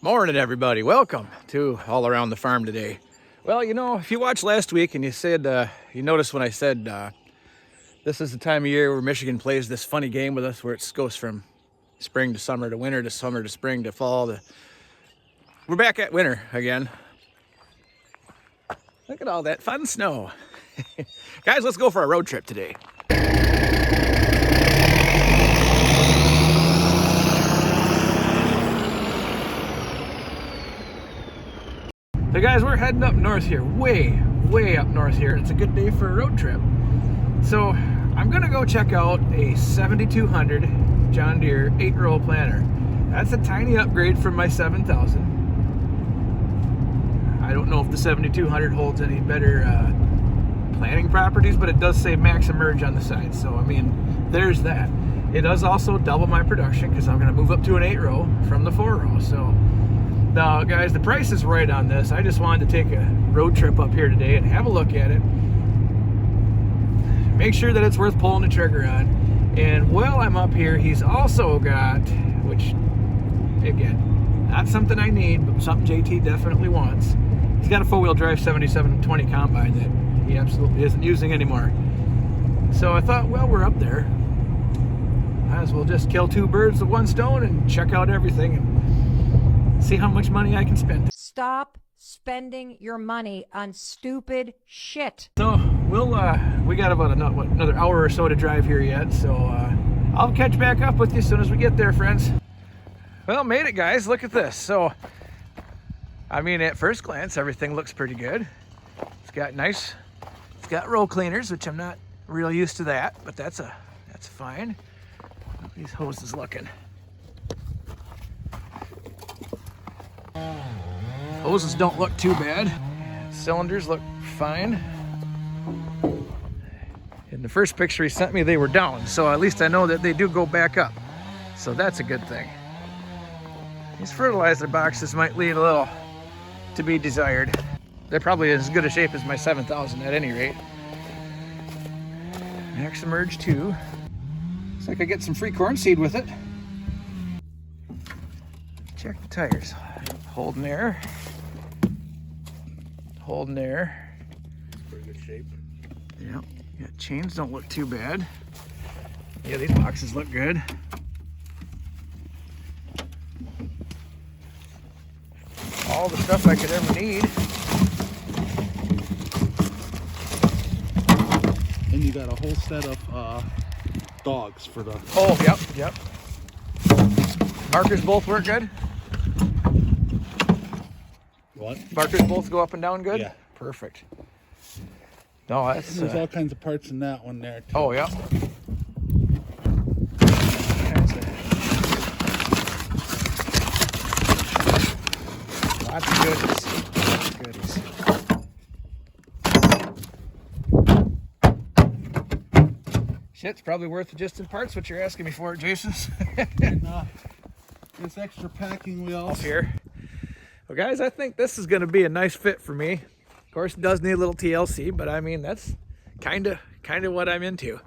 Morning, everybody. Welcome to All Around the Farm today. Well, you know, if you watched last week and you said, you noticed when I said this is the time of year where Michigan plays this funny game with us where it goes from spring to summer to winter to summer to spring to fall. We're back at winter again. Look at all that fun snow. Guys, let's go for a road trip today. So guys, we're heading up north here, way up north here. It's a good day for a road trip. So I'm gonna go check out a 7200 John Deere 8-row planter. That's a tiny upgrade from my 7000. I don't know if the 7200 holds any better planting properties, but it does say max emerge on the side. So I mean, there's that. It does also double my production because I'm gonna move up to an 8-row from the 4-row. So now, guys, the price is right on this. I just wanted to take a road trip up here today and have a look at it. Make sure that it's worth pulling the trigger on. And while I'm up here, he's also got, which, again, not something I need, but something JT definitely wants. He's got a 4-wheel drive 7720 combine that he absolutely isn't using anymore. So I thought, well, we're up there. Might as well just kill two birds with one stone and check out everything and see how much money I can spend. Stop spending your money on stupid shit. So we got about another hour or so to drive here yet, so I'll catch back up with you as soon as we get there, friends. Well, made it, guys. Look at this. So I mean, at first glance, everything looks pretty good. It's got row cleaners, which I'm not real used to that, but that's fine. How are these hoses looking? Hoses don't look too bad. Cylinders look fine. In the first picture he sent me, they were down, so at least I know that they do go back up. So that's a good thing. These fertilizer boxes might leave a little to be desired. They're probably as good a shape as my 7000 at any rate. Max Emerge 2. Looks like I get some free corn seed with it. Check the tires. Holding there. Holding there. Pretty good shape. Yeah. Yeah, chains don't look too bad. Yeah, these boxes look good. All the stuff I could ever need. And you got a whole set of dogs for the... Oh, yep. Markers both work good? What? Markers both go up and down good? Yeah. Perfect. No, that's... There's all kinds of parts in that one there, too. Oh, yeah. Lots of goodies. Shit's probably worth it just in parts what you're asking me for, Jason. And this extra packing wheel. Off here. Well, guys, I think this is going to be a nice fit for me. Of course, it does need a little TLC, but I mean, that's kind of what I'm into.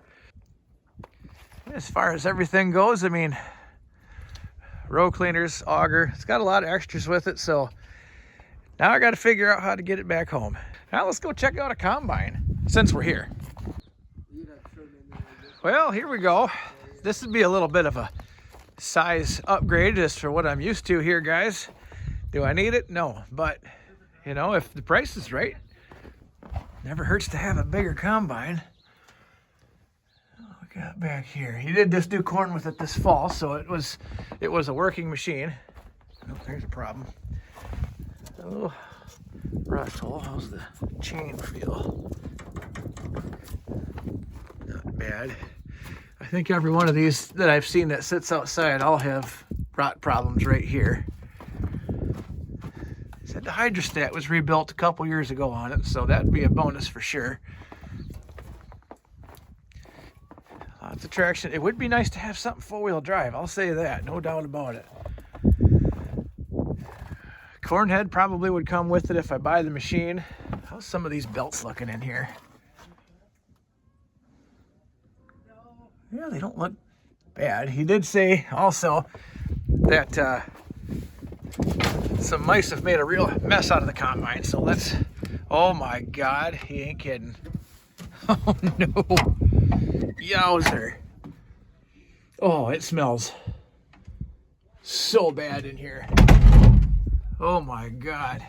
As far as everything goes, I mean, row cleaners, auger, it's got a lot of extras with it, so now I got to figure out how to get it back home. Now let's go check out a combine since we're here. Well, here we go. This would be a little bit of a size upgrade just for what I'm used to here, guys. Do I need it? No, but you know, if the price is right, never hurts to have a bigger combine. What we got back here? He did just do corn with it this fall, so it was a working machine. Oh, there's a problem. Oh, Russell, how's the chain feel? Not bad. I think every one of these that I've seen that sits outside all have rot problems right here. Said the hydrostat was rebuilt a couple years ago on it, so that'd be a bonus for sure. Lots of traction. It would be nice to have something 4-wheel drive, I'll say that, no doubt about it. Corn head probably would come with it if I buy the machine. How's some of these belts looking in here? Yeah, they don't look bad. He did say also that Some mice have made a real mess out of the combine, so let's, oh my God, he ain't kidding. Oh no, yowzer. Oh, it smells so bad in here. Oh my God.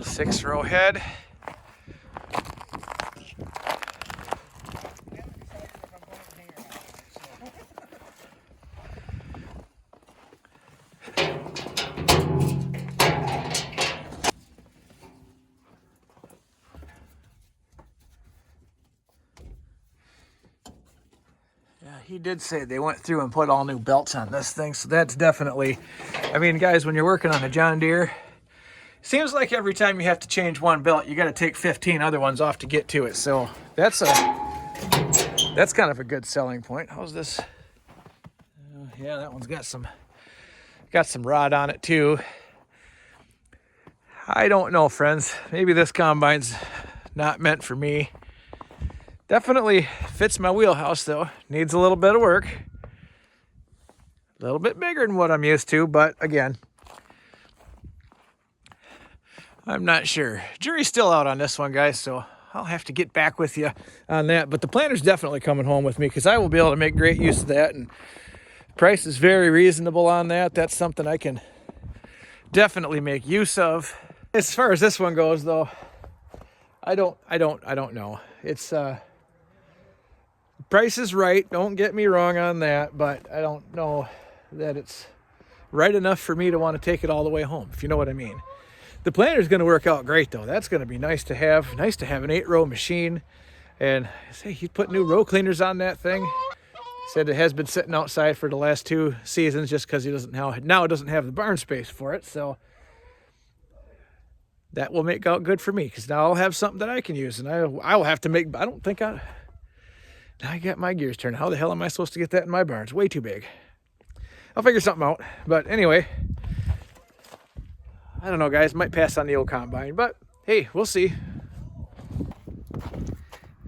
6-row head. He did say they went through and put all new belts on this thing, so that's definitely, I mean, guys, when you're working on a John Deere, seems like every time you have to change one belt, you got to take 15 other ones off to get to it. So that's kind of a good selling point. How's this? Yeah, that one's got some rod on it too. I don't know, friends. Maybe this combine's not meant for me. Definitely fits my wheelhouse though. Needs a little bit of work. A little bit bigger than what I'm used to, but again, I'm not sure. Jury's still out on this one, guys, so I'll have to get back with you on that. But the planter's definitely coming home with me because I will be able to make great use of that, and price is very reasonable on that. That's something I can definitely make use of. As far as this one goes though, I don't know. It's price is right, don't get me wrong on that, but I don't know that it's right enough for me to want to take it all the way home, if you know what I mean. The planter's going to work out great though. That's going to be nice to have an 8-row machine. And say he put new row cleaners on that thing. Said it has been sitting outside for the last 2 seasons just because he doesn't now it doesn't have the barn space for it. So that will make out good for me because now I'll have something that I can use, and I'll have to make. I don't think I got my gears turned. How the hell am I supposed to get that in my barn? It's way too big. I'll figure something out. But anyway, I don't know, guys. Might pass on the old combine, but hey, we'll see.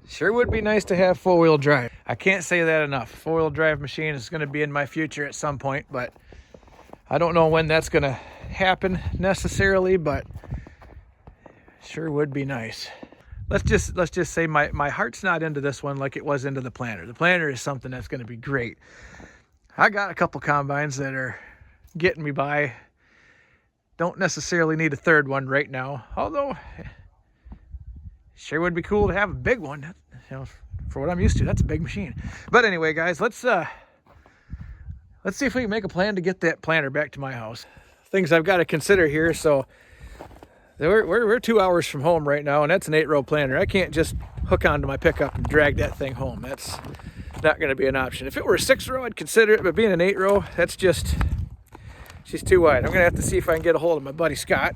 Sure would be nice to have 4-wheel drive. I can't say that enough. 4-wheel drive machine is going to be in my future at some point, but I don't know when that's going to happen necessarily, but sure would be nice. Let's just say my heart's not into this one like it was into the planter. The planter is something that's going to be great. I got a couple combines that are getting me by. Don't necessarily need a third one right now, although sure would be cool to have a big one. You know, for what I'm used to, that's a big machine. But anyway, guys, let's see if we can make a plan to get that planter back to my house. Things I've got to consider here. So we're 2 hours from home right now, and that's an 8-row planter. I can't just hook onto my pickup and drag that thing home. That's not going to be an option. If it were a 6-row, I'd consider it, but being an 8-row, she's too wide. I'm going to have to see if I can get a hold of my buddy Scott.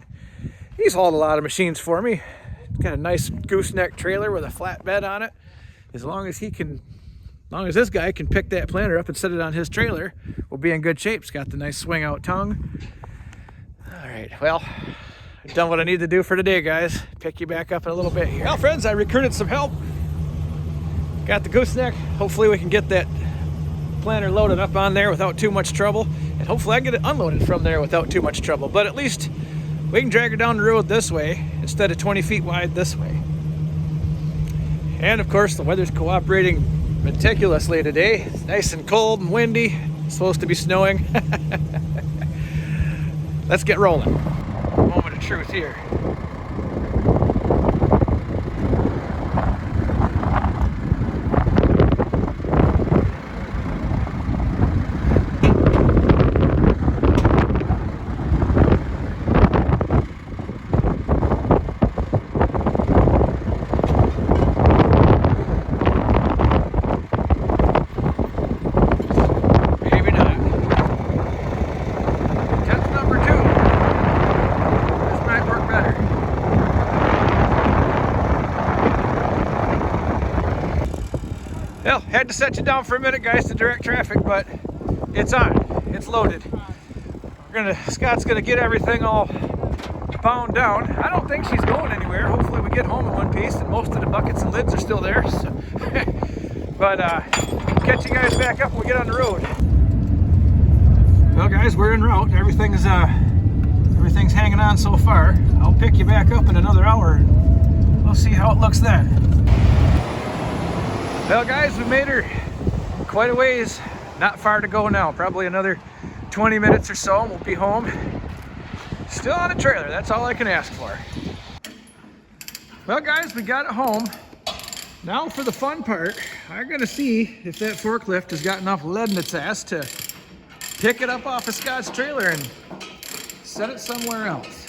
He's hauled a lot of machines for me. It's got a nice gooseneck trailer with a flat bed on it. As long as this guy can pick that planter up and set it on his trailer, we'll be in good shape. It's got the nice swing out tongue. All right, well, I've done what I need to do for today, guys. Pick you back up in a little bit here. Well, friends, I recruited some help. Got the gooseneck. Hopefully we can get that planter loaded up on there without too much trouble. And hopefully I can get it unloaded from there without too much trouble. But at least we can drag her down the road this way instead of 20 feet wide this way. And of course, the weather's cooperating meticulously today. It's nice and cold and windy. It's supposed to be snowing. Let's get rolling. Moment of truth here. Well, had to set you down for a minute, guys, to direct traffic, but it's on. It's loaded. Scott's gonna get everything all bound down. I don't think she's going anywhere. Hopefully we get home in one piece and most of the buckets and lids are still there. So But catch you guys back up when we get on the road. Well, guys, we're en route. Everything's hanging on so far. I'll pick you back up in another hour, and we'll see how it looks then. Well, guys, we made her quite a ways. Not far to go now. Probably another 20 minutes or so, and we'll be home. Still on a trailer. That's all I can ask for. Well, guys, we got it home. Now for the fun part, I'm gonna see if that forklift has got enough lead in its ass to pick it up off of Scott's trailer and set it somewhere else.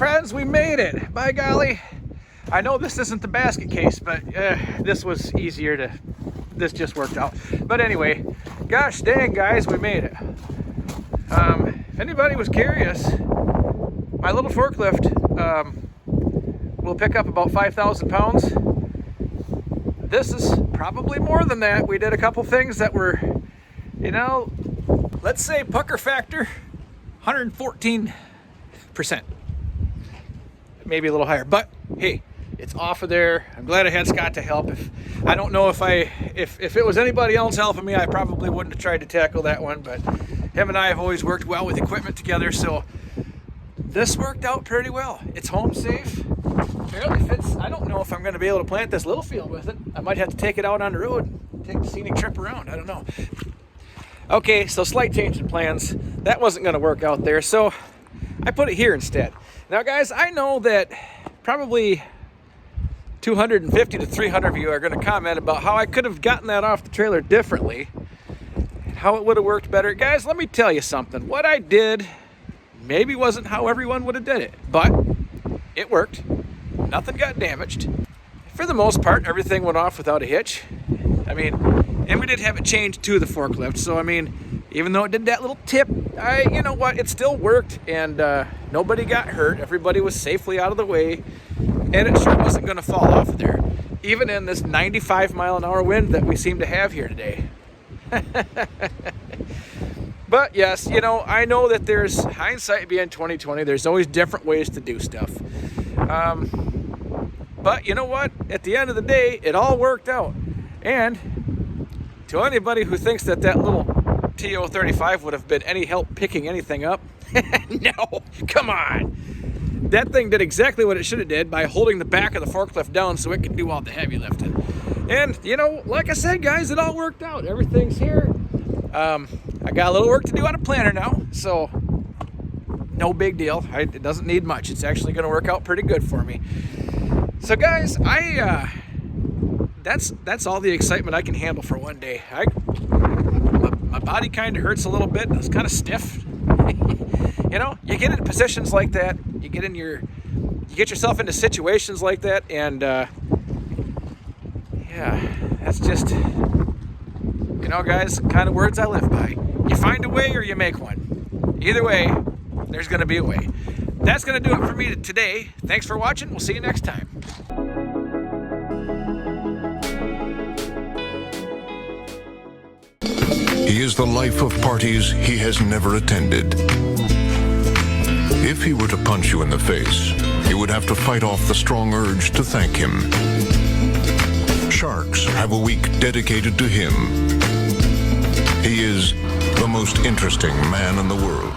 friends, we made it. By golly. I know this isn't the basket case, but this was easier to, this just worked out. But anyway, gosh dang guys, we made it. If anybody was curious, my little forklift will pick up about 5,000 pounds. This is probably more than that. We did a couple things that were, you know, let's say pucker factor, 114%. Maybe a little higher, but hey, it's off of there. I'm glad I had Scott to help. I don't know if it was anybody else helping me, I probably wouldn't have tried to tackle that one, but him and I have always worked well with equipment together, so this worked out pretty well. It's home safe. Barely fits. I don't know if I'm going to be able to plant this little field with it. I might have to take it out on the road, take a scenic trip around. I don't know. Okay, so slight change in plans. That wasn't going to work out there, so I put it here instead. Now, guys, I know that probably 250 to 300 of you are going to comment about how I could have gotten that off the trailer differently, how it would have worked better. Guys, let me tell you something. What I did maybe wasn't how everyone would have did it, but it worked. Nothing got damaged. For the most part, everything went off without a hitch. I mean, and we did have it changed to the forklift, so I mean, even though it did that little tip, you know what, it still worked, and nobody got hurt. Everybody was safely out of the way, and it sure wasn't going to fall off there, even in this 95-mile-an-hour wind that we seem to have here today. But yes, you know, I know that there's hindsight being 2020. There's always different ways to do stuff. But you know what? At the end of the day, it all worked out. And to anybody who thinks that that little TO35 would have been any help picking anything up, no, come on. That thing did exactly what it should have did by holding the back of the forklift down so it could do all the heavy lifting. And, you know, like I said, guys, it all worked out. Everything's here. I got a little work to do on a planter now, so no big deal. It doesn't need much. It's actually going to work out pretty good for me. So, guys, that's all the excitement I can handle for one day. My body kind of hurts a little bit. It's kind of stiff. You know, you get in positions like that. You get yourself into situations like that, and yeah, that's just, you know, guys, kind of words I live by. You find a way or you make one. Either way, there's going to be a way. That's going to do it for me today. Thanks for watching. We'll see you next time. He is the life of parties he has never attended. If he were to punch you in the face, you would have to fight off the strong urge to thank him. Sharks have a week dedicated to him. He is the most interesting man in the world.